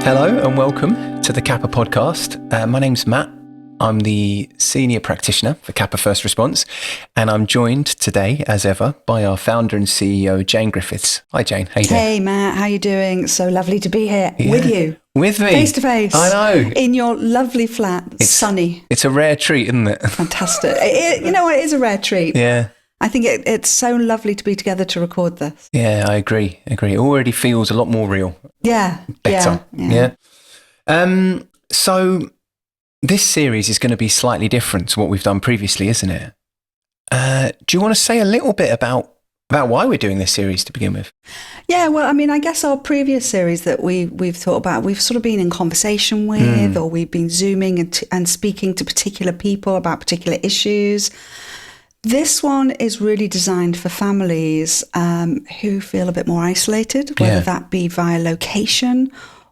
Hello and welcome to the Capa podcast. My name's Matt. I'm the senior practitioner for Capa First Response, and I'm joined today, as ever, by our founder and CEO, Jane Griffiths. Hi, Jane. How you doing? Hey, Matt. How you doing? So lovely to be here with you. With me. Face to face. I know. In your lovely flat. Sunny. It's a rare treat, isn't it? Fantastic. You know what? It is a rare treat. Yeah. I think it's so lovely to be together to record this. Yeah, I agree. It already feels a lot more real. Yeah. Better. Yeah. So this series is going to be slightly different to what we've done previously, isn't it? Do you want to say a little bit about why we're doing this series to begin with? Yeah, well, I mean, I guess our previous series that we've thought about, we've sort of been in conversation with, or we've been Zooming and speaking to particular people about particular issues. This one is really designed for families who feel a bit more isolated, whether that be via location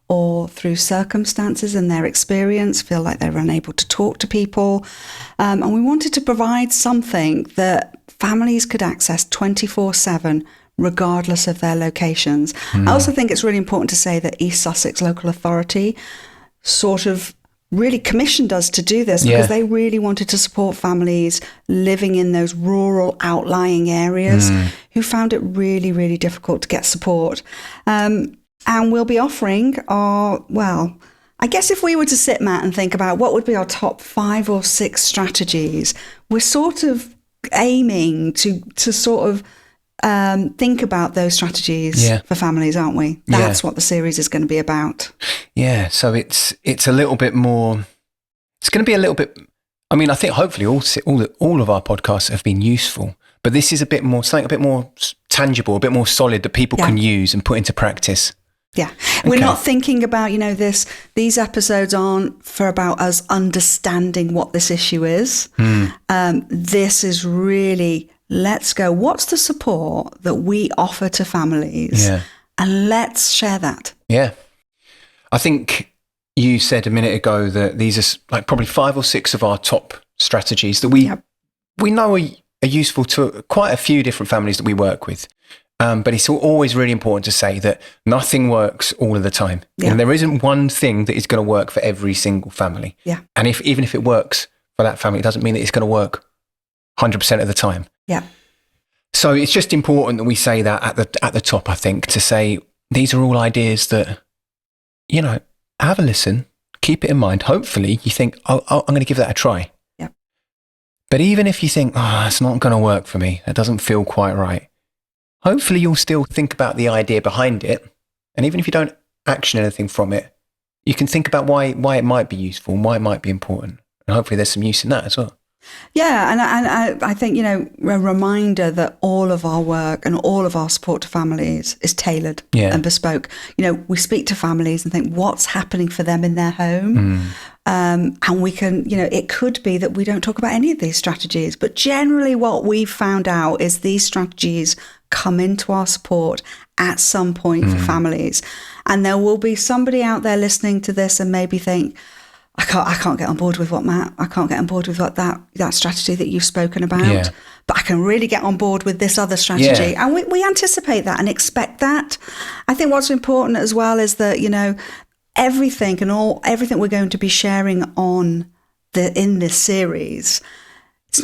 or through circumstances and their experience, feel like they're unable to talk to people. And we wanted to provide something that families could access 24/7, regardless of their locations. I also think it's really important to say that East Sussex Local Authority sort of really commissioned us to do this because they really wanted to support families living in those rural outlying areas who found it really, really difficult to get support. And we'll be offering I guess if we were to sit, Matt, and think about what would be our top 5 or 6 strategies, we're sort of aiming to sort of think about those strategies for families, aren't we? That's what the series is going to be about. Yeah, so it's a little bit more. It's going to be a little bit. I mean, I think hopefully all of our podcasts have been useful, but this is something a bit more tangible, a bit more solid that people can use and put into practice. Yeah, we're not thinking about, these episodes aren't for about us understanding what this issue is. This is really, let's go, what's the support that we offer to families? And let's share that. Yeah. I think you said a minute ago that these are like probably 5 or 6 of our top strategies that we know are useful to quite a few different families that we work with. But it's always really important to say that nothing works all of the time. And there isn't one thing that is going to work for every single family. And even if it works for that family, it doesn't mean that it's going to work 100% of the time. So it's just important that we say that at the top, I think, to say these are all ideas that, have a listen, keep it in mind. Hopefully you think, I'm going to give that a try. But even if you think, it's not going to work for me, that doesn't feel quite right, hopefully you'll still think about the idea behind it. And even if you don't action anything from it, you can think about why it might be useful and why it might be important. And hopefully there's some use in that as well. Yeah, and I think, a reminder that all of our work and all of our support to families is tailored and bespoke. We speak to families and think, what's happening for them in their home? And we can, it could be that we don't talk about any of these strategies, but generally what we've found out is these strategies come into our support at some point for families. And there will be somebody out there listening to this and maybe think, I can't get on board with what Matt, I can't get on board with what that strategy that you've spoken about, but I can really get on board with this other strategy. And we anticipate that and expect that. I think what's important as well is that, everything we're going to be sharing in this series, it's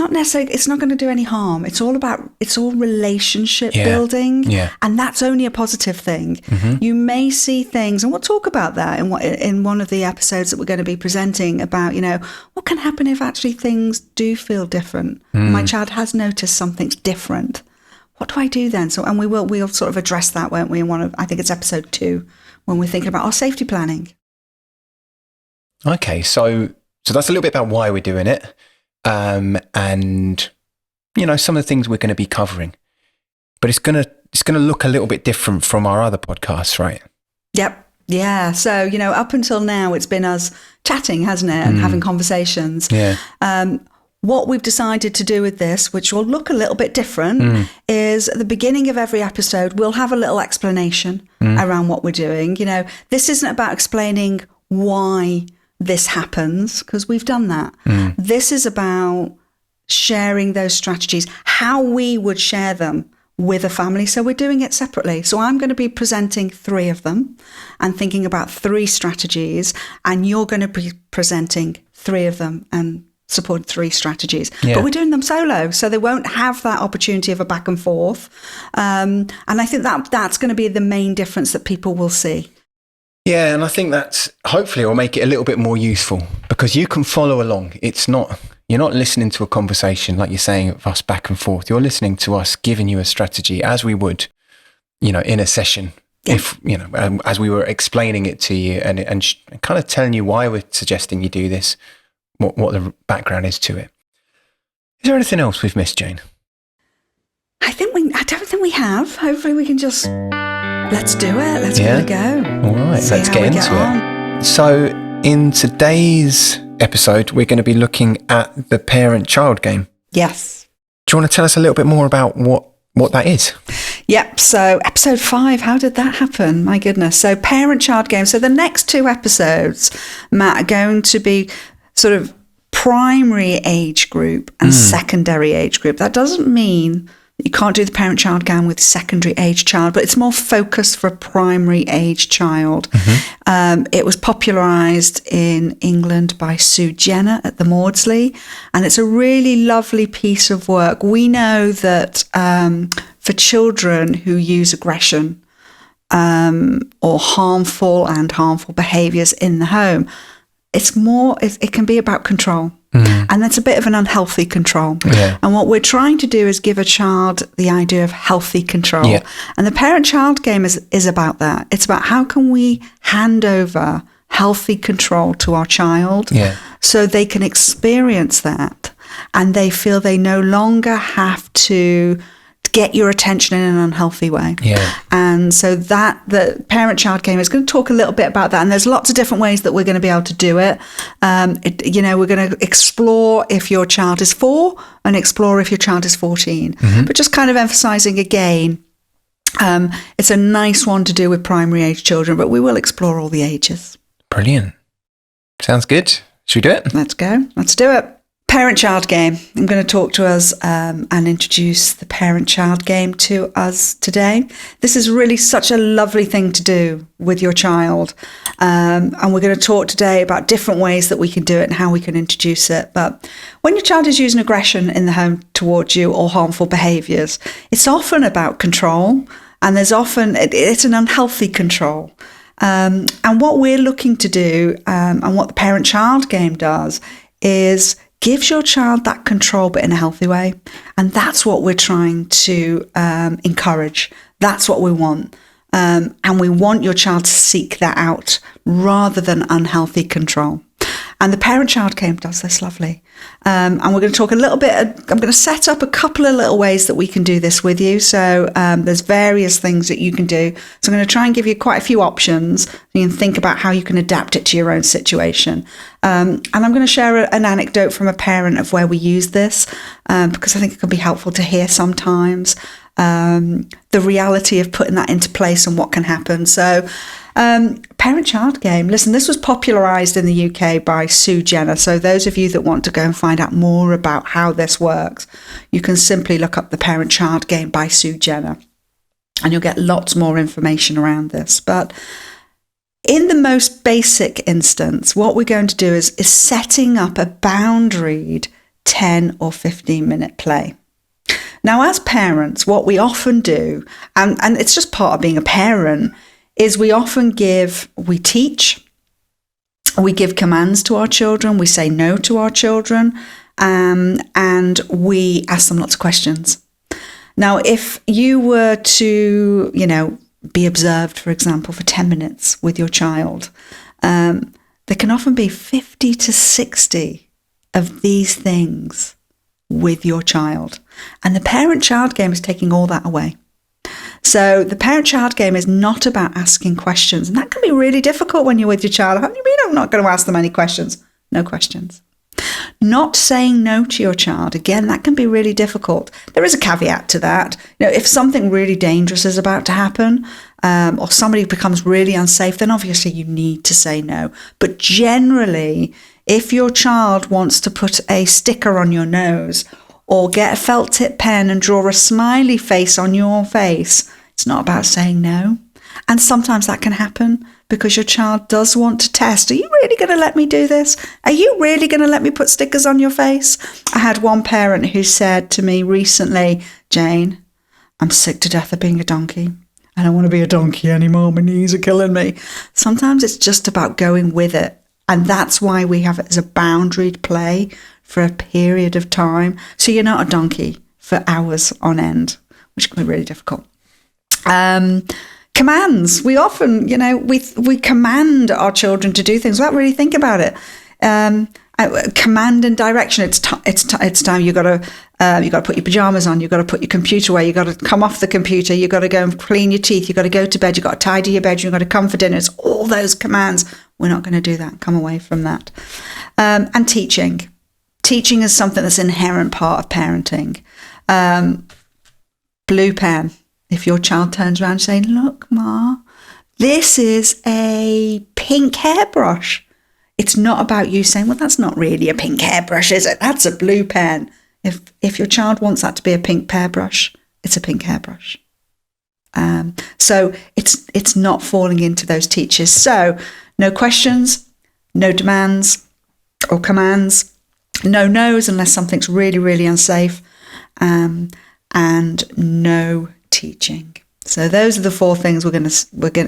not going to do any harm. It's all relationship building. And that's only a positive thing. You may see things, and we'll talk about that in one of the episodes that we're going to be presenting about, what can happen if actually things do feel different. My child has noticed something's different. What do I do then? So, and we'll sort of address that, won't we? I think it's episode 2 when we're thinking about our safety planning. Okay. So that's a little bit about why we're doing it. And some of the things we're going to be covering, but it's going to look a little bit different from our other podcasts, right? Yep. Yeah. So, up until now, it's been us chatting, hasn't it? And having conversations. What we've decided to do with this, which will look a little bit different, is at the beginning of every episode, we'll have a little explanation around what we're doing. This isn't about explaining why this happens, because we've done that. This is about sharing those strategies, how we would share them with a family. So we're doing it separately. So I'm going to be presenting 3 of them and thinking about 3 strategies, and you're going to be presenting 3 of them and support 3 strategies. Yeah. But we're doing them solo, so they won't have that opportunity of a back and forth. And I think that's going to be the main difference that people will see. Yeah, and I think that's hopefully will make it a little bit more useful, because you can follow along. You're not listening to a conversation, like you're saying, of us back and forth. You're listening to us giving you a strategy as we would, in a session. Yeah. If, as we were explaining it to you and kind of telling you why we're suggesting you do this, what the background is to it. Is there anything else we've missed, Jane? I don't think we have. Hopefully we can just, let's do it. Let's give it a go. All right, let's get into it. So in today's episode, we're going to be looking at the parent-child game. Yes. Do you want to tell us a little bit more about what that is? Yep. So episode 5, how did that happen? My goodness. So parent-child game. So the next 2 episodes, Matt, are going to be sort of primary age group and secondary age group. That doesn't mean you can't do the parent-child game with secondary age child, but it's more focused for a primary age child. Mm-hmm. It was popularised in England by Sue Jenner at the Maudsley, and it's a really lovely piece of work. We know that for children who use aggression or harmful behaviours in the home, it can be about control. And that's a bit of an unhealthy control. Yeah. And what we're trying to do is give a child the idea of healthy control. Yeah. And the parent-child game is about that. It's about how can we hand over healthy control to our child so they can experience that and they feel they no longer have to get your attention in an unhealthy way. Yeah. And so the parent-child game is going to talk a little bit about that. And there's lots of different ways that we're going to be able to do it. We're going to explore if your child is 4 and explore if your child is 14. Mm-hmm. But just kind of emphasizing again, it's a nice one to do with primary age children, but we will explore all the ages. Brilliant. Sounds good. Should we do it? Let's go. Let's do it. Parent-child game. I'm going to talk to us and introduce the parent-child game to us today. This is really such a lovely thing to do with your child. And we're going to talk today about different ways that we can do it and how we can introduce it. But when your child is using aggression in the home towards you or harmful behaviours, it's often about control. And it's an unhealthy control. And what we're looking to do and what the parent-child game does is gives your child that control, but in a healthy way. And that's what we're trying to encourage. That's what we want. And we want your child to seek that out rather than unhealthy control. And the parent-child game does this lovely. And we're going to talk a little bit, I'm going to set up a couple of little ways that we can do this with you. So there's various things that you can do. So I'm going to try and give you quite a few options. You can think about how you can adapt it to your own situation. And I'm going to share an anecdote from a parent of where we use this, because I think it can be helpful to hear sometimes the reality of putting that into place and what can happen. So parent-child game. Listen, this was popularised in the UK by Sue Jenner. So those of you that want to go and find out more about how this works, you can simply look up the parent-child game by Sue Jenner and you'll get lots more information around this. But in the most basic instance, what we're going to do is setting up a boundaried 10 or 15 minute play. Now, as parents, what we often do, and it's just part of being a parent, is we teach, we give commands to our children, we say no to our children, and we ask them lots of questions. Now, if you were to, be observed, for example, for 10 minutes with your child, there can often be 50 to 60 of these things with your child. And the parent-child game is taking all that away. So the parent-child game is not about asking questions. And that can be really difficult when you're with your child. How do you mean I'm not going to ask them any questions? No questions. Not saying no to your child, again, that can be really difficult. There is a caveat to that. If something really dangerous is about to happen, or somebody becomes really unsafe, then obviously you need to say no. But generally, if your child wants to put a sticker on your nose or get a felt tip pen and draw a smiley face on your face. It's not about saying no. And sometimes that can happen because your child does want to test. Are you really going to let me do this? Are you really going to let me put stickers on your face? I had one parent who said to me recently, Jane, I'm sick to death of being a donkey. I don't want to be a donkey anymore. My knees are killing me. Sometimes it's just about going with it. And that's why we have it as a boundaried play for a period of time. So you're not a donkey for hours on end, which can be really difficult. Commands. We often, we command our children to do things without really thinking about it. Command and direction. It's time. You got to put your pajamas on. You got to put your computer away. You got to come off the computer. You got to go and clean your teeth. You got to go to bed. You got to tidy your bedroom. You got to come for dinner. It's all those commands. We're not going to do that. Come away from that. And teaching. Teaching is something that's an inherent part of parenting. Blue pen. If your child turns around saying, look, Ma, this is a pink hairbrush. It's not about you saying, well, that's not really a pink hairbrush, is it? That's a blue pen. If your child wants that to be a pink hairbrush, it's a pink hairbrush. So it's not falling into those teachers. So no questions, no demands or commands, no no's unless something's really, really unsafe, and no teaching. So those are the 4 things we're going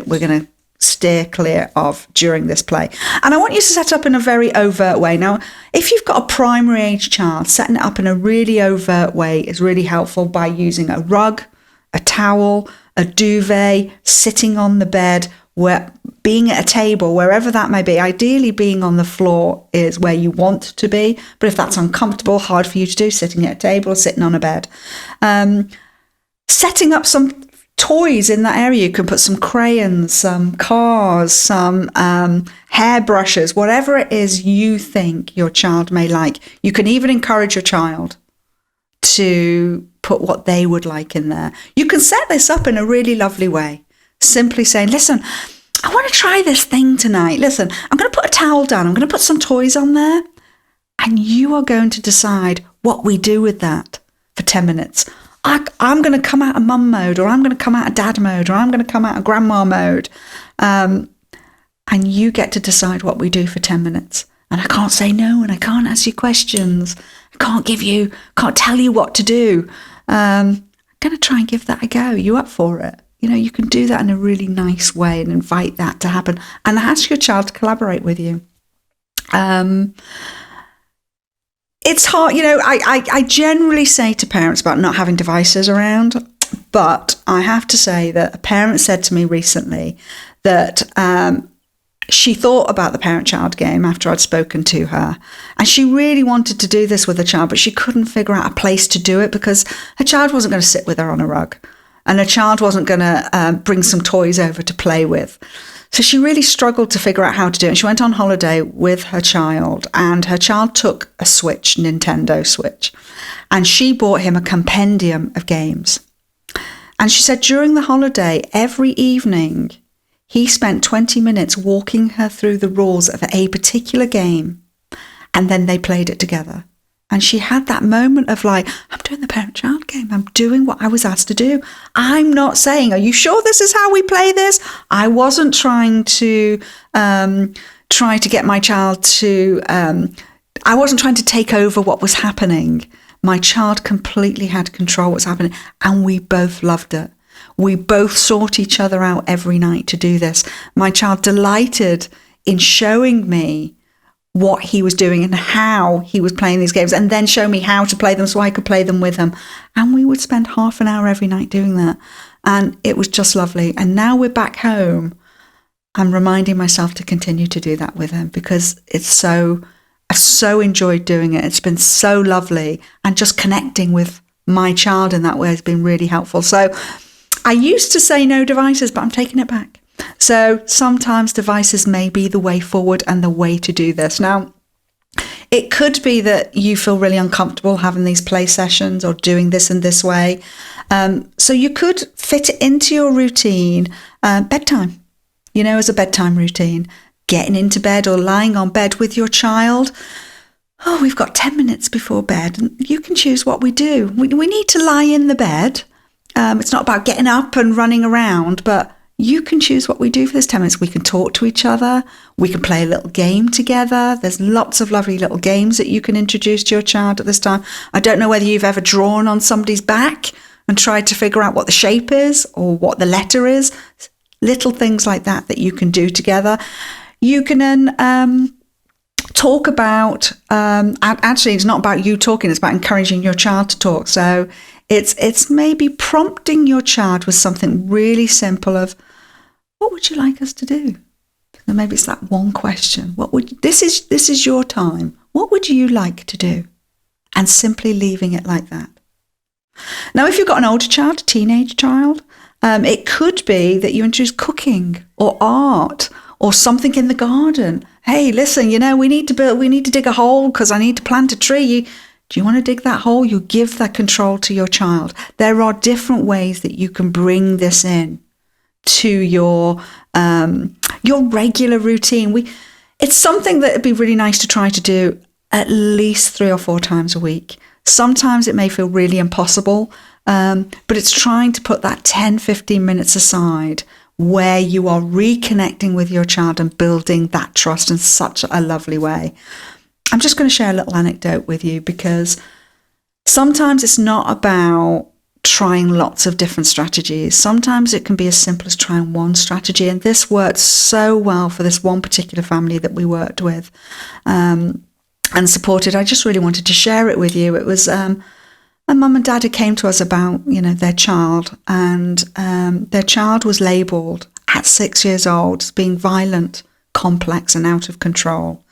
to steer clear of during this play. And I want you to set up in a very overt way. Now, if you've got a primary age child, setting it up in a really overt way is really helpful by using a rug, a towel, a duvet, sitting on the bed, being at a table, wherever that may be. Ideally, being on the floor is where you want to be. But if that's uncomfortable, hard for you to do, sitting at a table or sitting on a bed. Setting up some toys in that area. You can put some crayons, some cars, some hairbrushes, whatever it is you think your child may like. You can even encourage your child to put what they would like in there. You can set this up in a really lovely way. Simply saying, listen, I want to try this thing tonight. Listen, I'm going to put a towel down. I'm going to put some toys on there. And you are going to decide what we do with that for 10 minutes. I'm going to come out of mum mode, or I'm going to come out of dad mode, or I'm going to come out of grandma mode. And you get to decide what we do for 10 minutes. And I can't say no, and I can't ask you questions. I can't tell you what to do. I'm going to try and give that a go. You up for it? You can do that in a really nice way and invite that to happen and ask your child to collaborate with you. It's hard, I generally say to parents about not having devices around, but I have to say that a parent said to me recently that she thought about the parent-child game after I'd spoken to her, and she really wanted to do this with her child, but she couldn't figure out a place to do it because her child wasn't going to sit with her on a rug, and her child wasn't going to bring some toys over to play with. So she really struggled to figure out how to do it. And she went on holiday with her child, and her child took a Switch, Nintendo Switch, and she bought him a compendium of games. And she said during the holiday, every evening, he spent 20 minutes walking her through the rules of a particular game, and then they played it together. And she had that moment of like, I'm doing the parent-child game. I'm doing what I was asked to do. I'm not saying, are you sure this is how we play this? I wasn't trying to get my child to, I wasn't trying to take over what was happening. My child completely had control of what's happening, and we both loved it. We both sought each other out every night to do this. My child delighted in showing me what he was doing and how he was playing these games, and then show me how to play them so I could play them with him. And we would spend half an hour every night doing that. And it was just lovely. And now we're back home. I'm reminding myself to continue to do that with him because I've so enjoyed doing it. It's been so lovely. And just connecting with my child in that way has been really helpful. So I used to say no devices, but I'm taking it back. So sometimes devices may be the way forward and the way to do this. Now, it could be that you feel really uncomfortable having these play sessions or doing this in this way. So you could fit it into your routine, bedtime, as a bedtime routine, getting into bed or lying on bed with your child. oh, we've got 10 minutes before bed and you can choose what we do. We need to lie in the bed. It's not about getting up and running around, but you can choose what we do for this 10 minutes. We can talk to each other. We can play a little game together. There's lots of lovely little games that you can introduce to your child at this time. I don't know whether you've ever drawn on somebody's back and tried to figure out what the shape is or what the letter is. Little things like that you can do together. You can then talk about, actually it's not about you talking, it's about encouraging your child to talk. So it's maybe prompting your child with something really simple of, what would you like us to do? And maybe it's that one question. This is your time. What would you like to do? And simply leaving it like that. Now, if you've got an older child, a teenage child, it could be that you introduce cooking or art or something in the garden. Hey, listen, we need to dig a hole because I need to plant a tree. Do you want to dig that hole? You give that control to your child. There are different ways that you can bring this in to your regular routine. It's something that would be really nice to try to do at least 3 or 4 times a week. Sometimes it may feel really impossible, but it's trying to put that 10, 15 minutes aside where you are reconnecting with your child and building that trust in such a lovely way. I'm just going to share a little anecdote with you because sometimes it's not about trying lots of different strategies. Sometimes it can be as simple as trying one strategy. And this worked so well for this one particular family that we worked with and supported. I just really wanted to share it with you. It was a mum and dad who came to us about, their child, and their child was labelled at 6 years old as being violent, complex and out of control.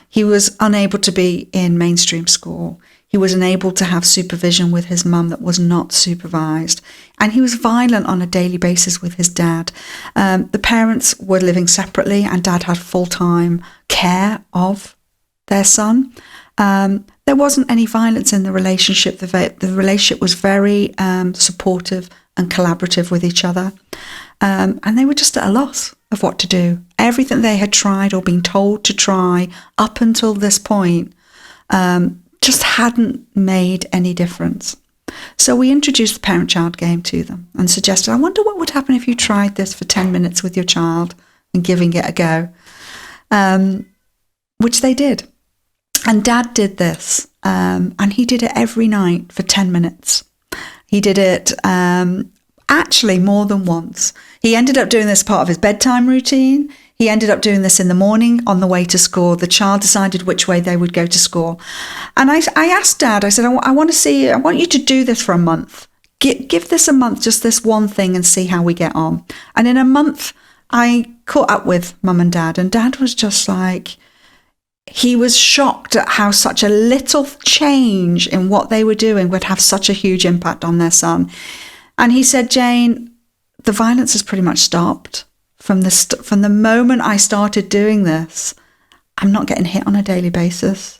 He was unable to be in mainstream school. He was unable to have supervision with his mum that was not supervised. And he was violent on a daily basis with his dad. The parents were living separately and dad had full-time care of their son. There wasn't any violence in the relationship. The relationship was very supportive and collaborative with each other. And they were just at a loss of what to do. Everything they had tried or been told to try up until this point just hadn't made any difference. So we introduced the parent-child game to them and suggested, I wonder what would happen if you tried this for 10 minutes with your child and giving it a go, which they did. And Dad did this, and he did it every night for 10 minutes. He did it actually more than once. He ended up doing this part of his bedtime routine. He ended up doing this in the morning on the way to school. The child decided which way they would go to school. And I asked Dad, I said, I want you to do this for a month. Give this a month, just this one thing, and see how we get on. And in a month, I caught up with Mum and Dad, and Dad was just like, he was shocked at how such a little change in what they were doing would have such a huge impact on their son. And he said, Jane, the violence has pretty much stopped. From the moment I started doing this, I'm not getting hit on a daily basis.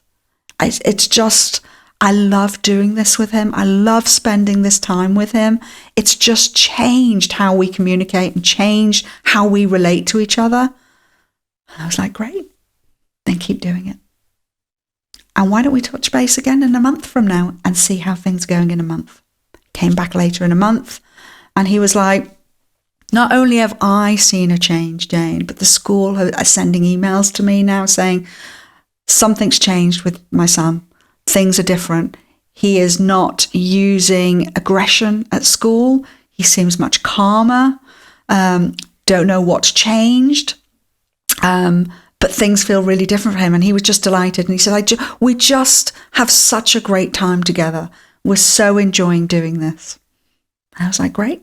It's just, I love doing this with him. I love spending this time with him. It's just changed how we communicate and changed how we relate to each other. And I was like, great, then keep doing it. And why don't we touch base again in a month from now and see how things are going in a month? Came back later in a month and he was like, not only have I seen a change, Jane, but the school are sending emails to me now saying something's changed with my son. Things are different. He is not using aggression at school. He seems much calmer. Don't know what's changed. But things feel really different for him. And he was just delighted. And he said, we just have such a great time together. We're so enjoying doing this. I was like, great.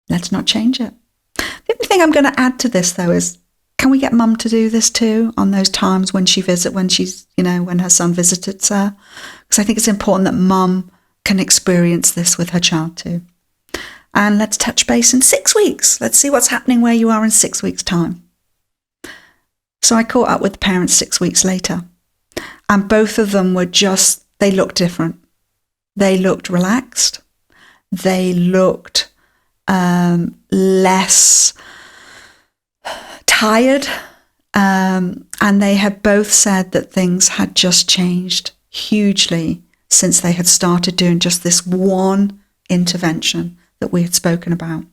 Let's not change it. The only thing I'm going to add to this, though, is can we get Mum to do this too on those times when when her son visits her? Because I think it's important that Mum can experience this with her child too. And let's touch base in 6 weeks. Let's see what's happening where you are in 6 weeks' time. So I caught up with the parents 6 weeks later, and both of them were they looked different. They looked relaxed. They looked less tired. And they had both said that things had just changed hugely since they had started doing just this one intervention that we had spoken about.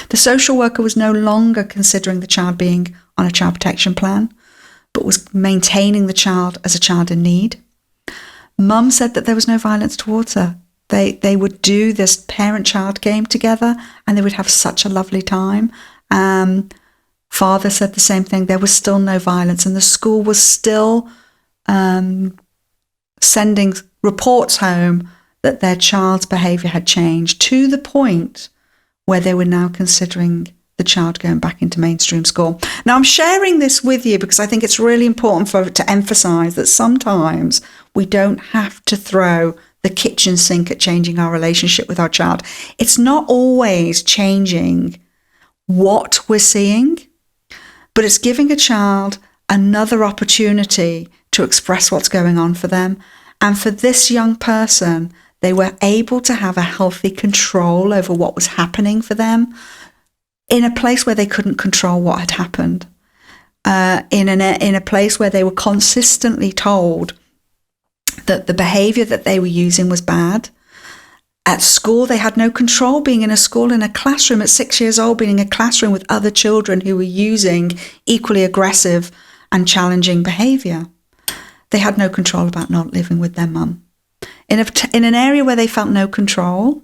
The social worker was no longer considering the child being on a child protection plan, but was maintaining the child as a child in need. Mum said that there was no violence towards her. They would do this parent-child game together and they would have such a lovely time. Father said the same thing. There was still no violence and the school was still sending reports home that their child's behaviour had changed to the point where they were now considering the child going back into mainstream school. Now, I'm sharing this with you because I think it's really important to emphasise that sometimes we don't have to throw the kitchen sink at changing our relationship with our child. It's not always changing what we're seeing, but it's giving a child another opportunity to express what's going on for them. And for this young person, they were able to have a healthy control over what was happening for them in a place where they couldn't control what had happened, in a place where they were consistently told that the behaviour that they were using was bad. At school, they had no control, being in a school, in a classroom at 6 years old, being in a classroom with other children who were using equally aggressive and challenging behaviour. They had no control about not living with their mum. In an area where they felt no control,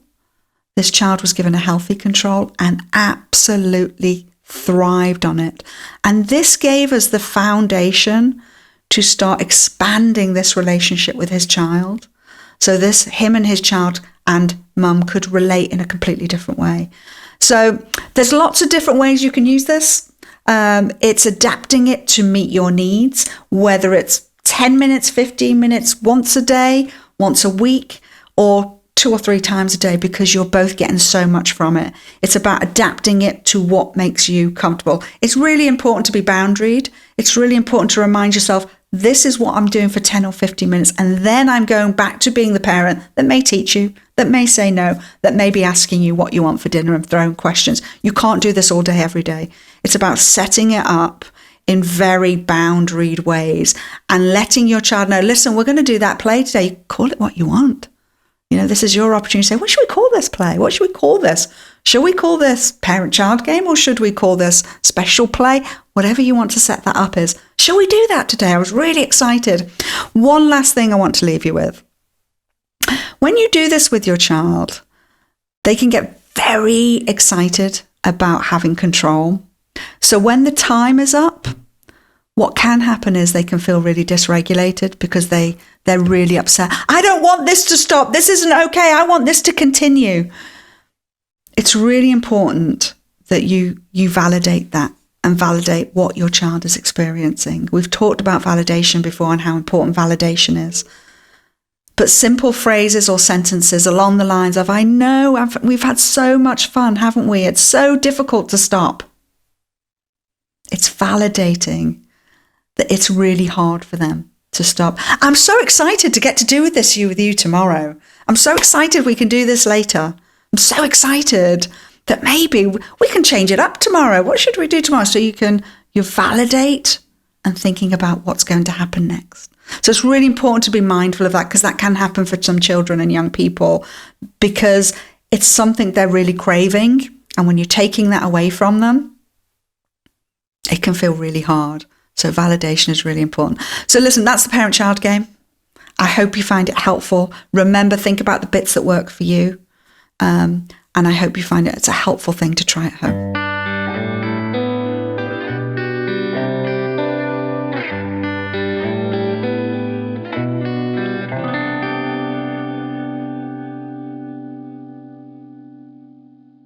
this child was given a healthy control and absolutely thrived on it. And this gave us the foundation to start expanding this relationship with his child. So him and his child and mum could relate in a completely different way. So there's lots of different ways you can use this. It's adapting it to meet your needs, whether it's 10 minutes, 15 minutes, once a day, once a week, or 2 or 3 times a day, because you're both getting so much from it. It's about adapting it to what makes you comfortable. It's really important to be boundaried. It's really important to remind yourself, this is what I'm doing for 10 or 15 minutes. And then I'm going back to being the parent that may teach you, that may say no, that may be asking you what you want for dinner and throwing questions. You can't do this all day, every day. It's about setting it up in very boundaried ways and letting your child know, listen, we're going to do that play today. Call it what you want. You know, this is your opportunity to say, what should we call this play? What should we call this? Should we call this parent-child game, or should we call this special play? Whatever you want to set that up is. Shall we do that today? I was really excited. One last thing I want to leave you with. When you do this with your child, they can get very excited about having control. So when the time is up, what can happen is they can feel really dysregulated because they're really upset. I don't want this to stop. This isn't okay. I want this to continue. It's really important that you validate that and validate what your child is experiencing. We've talked about validation before and how important validation is. But simple phrases or sentences along the lines of, I know we've had so much fun, haven't we? It's so difficult to stop. It's validating that it's really hard for them to stop. I'm so excited to get to do this with you tomorrow. I'm so excited we can do this later. I'm so excited that maybe we can change it up tomorrow. What should we do tomorrow? So you validate and thinking about what's going to happen next. So it's really important to be mindful of that, because that can happen for some children and young people, because it's something they're really craving. And when you're taking that away from them, it can feel really hard. So validation is really important. So listen, that's the parent-child game. I hope you find it helpful. Remember, think about the bits that work for you. And I hope you find it's a helpful thing to try at home.